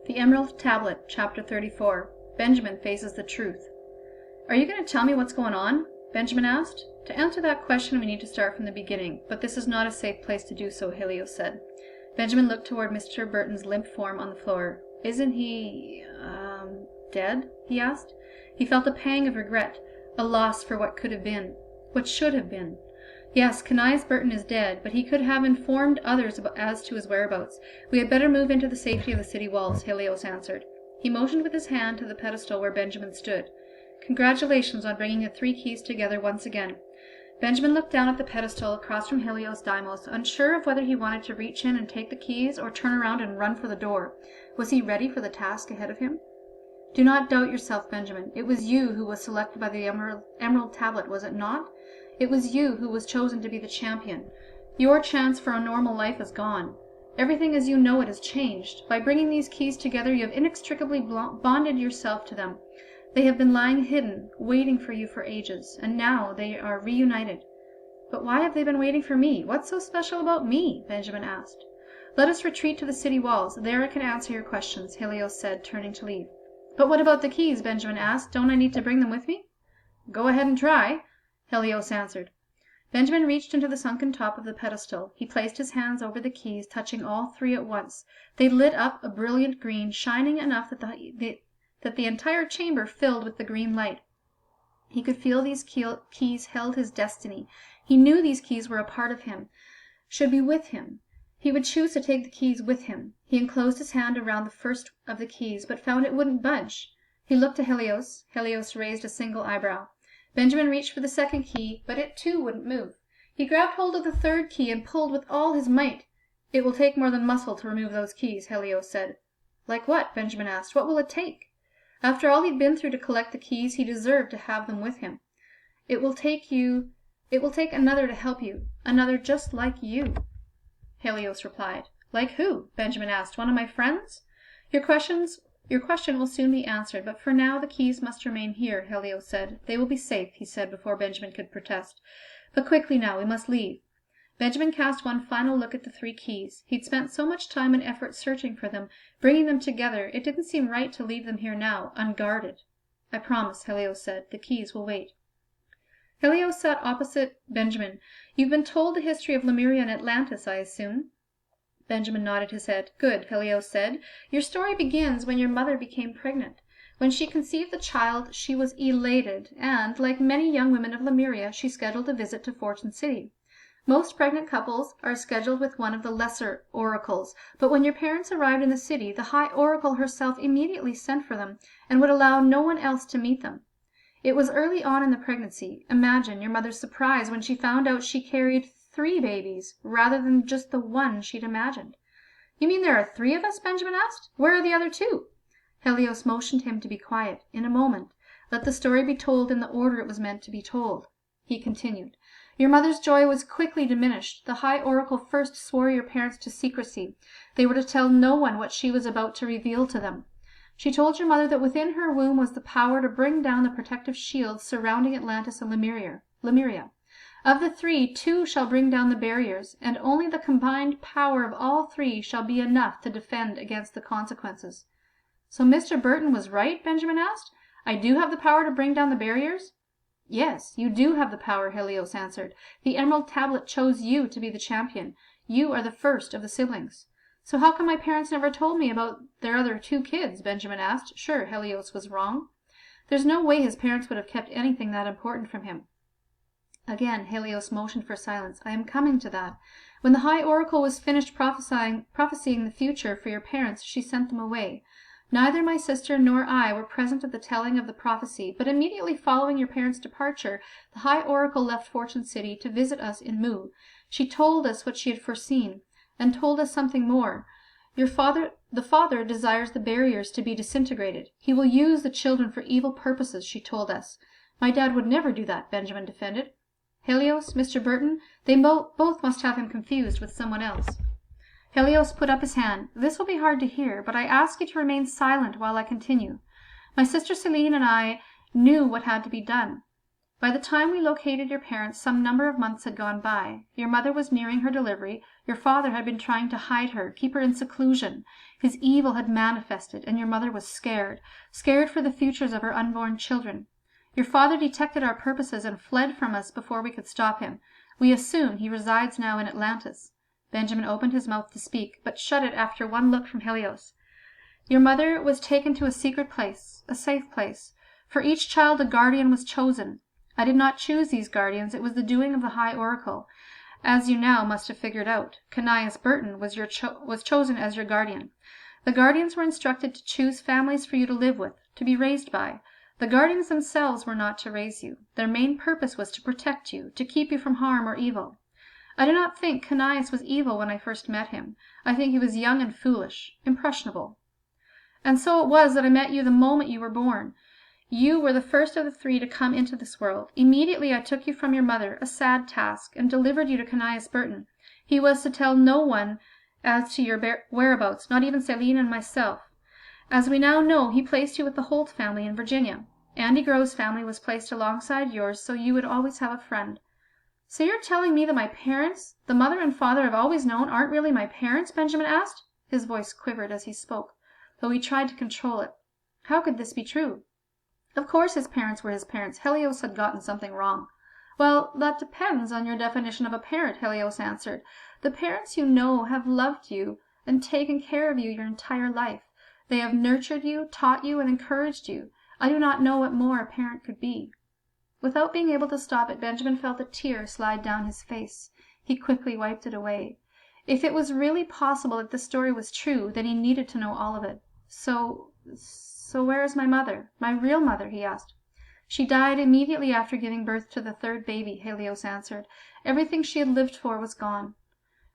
The Emerald Tablet, Chapter 34. Benjamin Faces the Truth. "Are you going to tell me what's going on?" Benjamin asked. "To answer that question we need to start from the beginning, but this is not a safe place to do so," Helios said. Benjamin looked toward Mr. Burton's limp form on the floor. "Isn't he... dead?" he asked. He felt a pang of regret, a loss for what could have been, what should have been. "Yes, Canice Burton is dead, but he could have informed others as to his whereabouts. We had better move into the safety of the city walls," Helios answered. He motioned with his hand to the pedestal where Benjamin stood. "Congratulations on bringing the 3 keys together once again." Benjamin looked down at the pedestal across from Helios Deimos, unsure of whether he wanted to reach in and take the keys or turn around and run for the door. Was he ready for the task ahead of him? "Do not doubt yourself, Benjamin. It was you who was selected by the Emerald Tablet, was it not? It was you who was chosen to be the champion. Your chance for a normal life is gone. Everything as you know it has changed. By bringing these keys together, you have inextricably bonded yourself to them. They have been lying hidden, waiting for you for ages, and now they are reunited." "But why have they been waiting for me? What's so special about me?" Benjamin asked. "Let us retreat to the city walls. There I can answer your questions," Helios said, turning to leave. "But what about the keys?" Benjamin asked. "Don't I need to bring them with me?" "Go ahead and try," Helios answered. Benjamin reached into the sunken top of the pedestal. He placed his hands over the keys, touching all 3 at once. They lit up a brilliant green, shining enough that the entire chamber filled with the green light. He could feel these keys held his destiny. He knew these keys were a part of him, should be with him. He would choose to take the keys with him. He enclosed his hand around the first of the keys, but found it wouldn't budge. He looked to Helios. Helios raised a single eyebrow. Benjamin reached for the second key, but it too wouldn't move. He grabbed hold of the 3rd key and pulled with all his might. "It will take more than muscle to remove those keys," Helios said. "Like what?" Benjamin asked. "What will it take?" After all he'd been through to collect the keys, he deserved to have them with him. It will take another to help you, another just like you," Helios replied. "Like who?" Benjamin asked. "One of my friends?" Your question will soon be answered, but for now the keys must remain here," Helios said. "They will be safe," he said before Benjamin could protest. "But quickly now, we must leave." Benjamin cast one final look at the 3 keys. He'd spent so much time and effort searching for them, bringing them together, it didn't seem right to leave them here now, unguarded. "I promise," Helios said. "The keys will wait." Helios sat opposite Benjamin. "You've been told the history of Lemuria and Atlantis, I assume?" Benjamin nodded his head. "Good," Helios said. "Your story begins when your mother became pregnant. When she conceived the child, she was elated, and, like many young women of Lemuria, she scheduled a visit to Fortune City. Most pregnant couples are scheduled with one of the lesser oracles, but when your parents arrived in the city, the High Oracle herself immediately sent for them, and would allow no one else to meet them. It was early on in the pregnancy. Imagine your mother's surprise when she found out she carried 3 babies, rather than just the one she'd imagined." "You mean there are 3 of us?" Benjamin asked. "Where are the other 2?" Helios motioned him to be quiet. "In a moment. Let the story be told in the order it was meant to be told." He continued. "Your mother's joy was quickly diminished. The High Oracle first swore your parents to secrecy. They were to tell no one what she was about to reveal to them. She told your mother that within her womb was the power to bring down the protective shields surrounding Atlantis and Lemuria. Of the 3, 2 shall bring down the barriers, and only the combined power of all 3 shall be enough to defend against the consequences." "So Mr. Burton was right?" Benjamin asked. "I do have the power to bring down the barriers?" "Yes, you do have the power," Helios answered. "The Emerald Tablet chose you to be the champion. You are the first of the siblings." "So how come my parents never told me about their other 2 kids?" Benjamin asked. Sure, Helios was wrong. There's no way his parents would have kept anything that important from him. Again Helios motioned for silence. "I am coming to that. When the High Oracle was finished prophesying the future for your parents, she sent them away. Neither my sister nor I were present at the telling of the prophecy, but immediately following your parents' departure, the High Oracle left Fortune City to visit us in Mu. She told us what she had foreseen, and told us something more. The Father desires the barriers to be disintegrated. He will use the children for evil purposes, she told us." "My dad would never do that," Benjamin defended. "Helios, Mr. Burton, they both must have him confused with someone else." Helios put up his hand. "This will be hard to hear, but I ask you to remain silent while I continue. My sister Selene and I knew what had to be done. By the time we located your parents, some number of months had gone by. Your mother was nearing her delivery. Your father had been trying to hide her, keep her in seclusion. His evil had manifested, and your mother was scared for the futures of her unborn children. Your father detected our purposes and fled from us before we could stop him. We assume he resides now in Atlantis." Benjamin opened his mouth to speak, but shut it after one look from Helios. "Your mother was taken to a secret place, a safe place. For each child a guardian was chosen. I did not choose these guardians. It was the doing of the High Oracle. As you now must have figured out, Canias Burton was chosen as your guardian. The guardians were instructed to choose families for you to live with, to be raised by. The guardians themselves were not to raise you. Their main purpose was to protect you, to keep you from harm or evil. I do not think Canias was evil when I first met him. I think he was young and foolish, impressionable. And so it was that I met you the moment you were born. You were the first of the three to come into this world. Immediately I took you from your mother, a sad task, and delivered you to Canias Burton. He was to tell no one as to your whereabouts, not even Céline and myself. As we now know, he placed you with the Holt family in Virginia. Andy Grove's family was placed alongside yours, so you would always have a friend." "So you're telling me that my parents, the mother and father I've always known, aren't really my parents?" Benjamin asked. His voice quivered as he spoke, though he tried to control it. How could this be true? Of course his parents were his parents. Helios had gotten something wrong. "Well, that depends on your definition of a parent," Helios answered. "The parents you know have loved you and taken care of you your entire life. They have nurtured you, taught you, and encouraged you. I do not know what more a parent could be." Without being able to stop it, Benjamin felt a tear slide down his face. He quickly wiped it away. If it was really possible that the story was true, then he needed to know all of it. So where is my mother? My real mother?" he asked. "She died immediately after giving birth to the third baby," Helios answered. "Everything she had lived for was gone."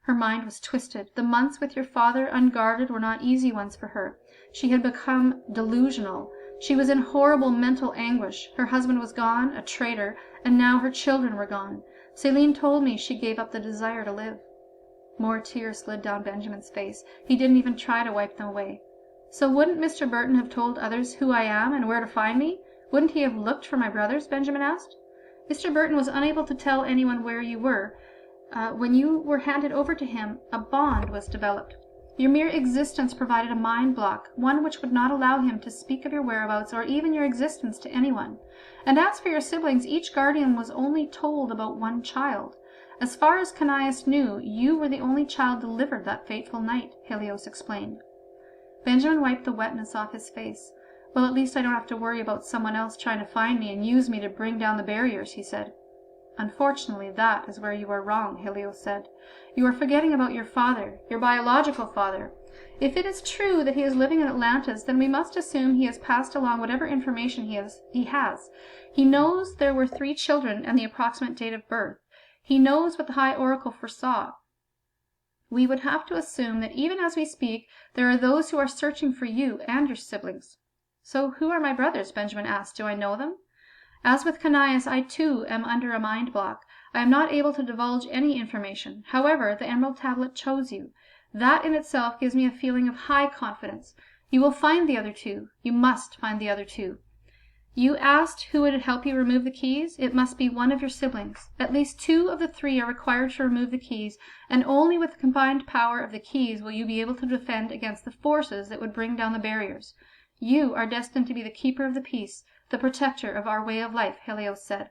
Her mind was twisted. The months with your father, unguarded, were not easy ones for her. She had become delusional. She was in horrible mental anguish. Her husband was gone, a traitor, and now her children were gone. Céline told me she gave up the desire to live. More tears slid down Benjamin's face. He didn't even try to wipe them away. "So wouldn't Mr. Burton have told others who I am and where to find me? Wouldn't he have looked for my brothers?" Benjamin asked. "Mr. Burton was unable to tell anyone where you were. When you were handed over to him, a bond was developed. Your mere existence provided a mind block, one which would not allow him to speak of your whereabouts or even your existence to anyone. And as for your siblings, each guardian was only told about one child. As far as Canias knew, you were the only child delivered that fateful night," Helios explained. Benjamin wiped the wetness off his face. "Well, at least I don't have to worry about someone else trying to find me and use me to bring down the barriers," he said. "Unfortunately, that is where you are wrong," Helios said. "You are forgetting about your father, your biological father. If it is true that he is living in Atlantis, then we must assume he has passed along whatever information he has. He knows there were 3 children and the approximate date of birth. He knows what the High Oracle foresaw. We would have to assume that even as we speak, there are those who are searching for you and your siblings." "So who are my brothers?" Benjamin asked. "Do I know them?" "As with Canias, I too am under a mind block. I am not able to divulge any information. However, the Emerald Tablet chose you. That in itself gives me a feeling of high confidence. You will find the other 2. You must find the other 2. You asked who would help you remove the keys? It must be one of your siblings. At least 2 of the 3 are required to remove the keys, and only with the combined power of the keys will you be able to defend against the forces that would bring down the barriers. You are destined to be the keeper of the peace, the protector of our way of life," Helios said.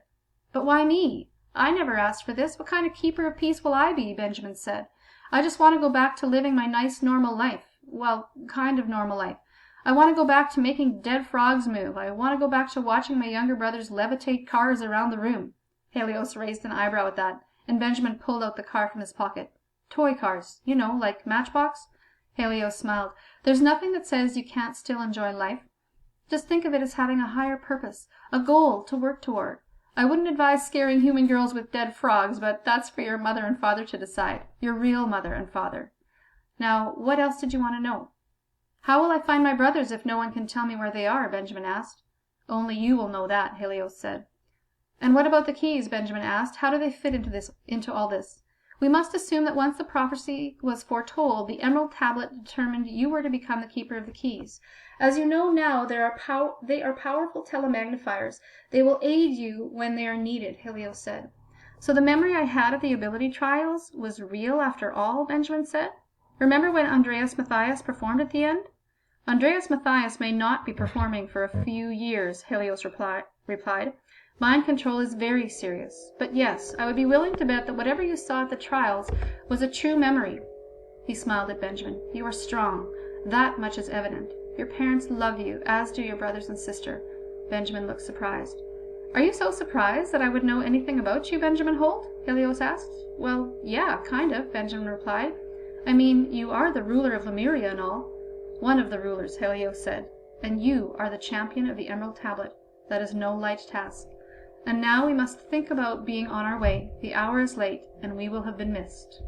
"But why me? I never asked for this. What kind of keeper of peace will I be?" Benjamin said. "I just want to go back to living my nice normal life. Well, kind of normal life. I want to go back to making dead frogs move. I want to go back to watching my younger brothers levitate cars around the room." Helios raised an eyebrow at that, and Benjamin pulled out the car from his pocket. "Toy cars, you know, like Matchbox?" Helios smiled. "There's nothing that says you can't still enjoy life. Just think of it as having a higher purpose, a goal to work toward. I wouldn't advise scaring human girls with dead frogs, but that's for your mother and father to decide. Your real mother and father. Now, what else did you want to know?" "How will I find my brothers if no one can tell me where they are?" Benjamin asked. "Only you will know that," Helios said. "And what about the keys?" Benjamin asked. "How do they fit into all this?" We must assume that once the prophecy was foretold, the Emerald Tablet determined you were to become the keeper of the keys. As you know now, they are powerful telemagnifiers. They will aid you when they are needed, Helios said. So the memory I had of the ability trials was real after all, Benjamin said. Remember when Andreas Matthias performed at the end? Andreas Matthias may not be performing for a few years, Helios replied. Mind control is very serious. But yes, I would be willing to bet that whatever you saw at the trials was a true memory. He smiled at Benjamin. You are strong. That much is evident. Your parents love you, as do your brothers and sister. Benjamin looked surprised. Are you so surprised that I would know anything about you, Benjamin Holt? Helios asked. Well, yeah, kind of, Benjamin replied. I mean, you are the ruler of Lemuria and all. One of the rulers, Helios said. And you are the champion of the Emerald Tablet. That is no light task. And now we must think about being on our way. The hour is late, and we will have been missed.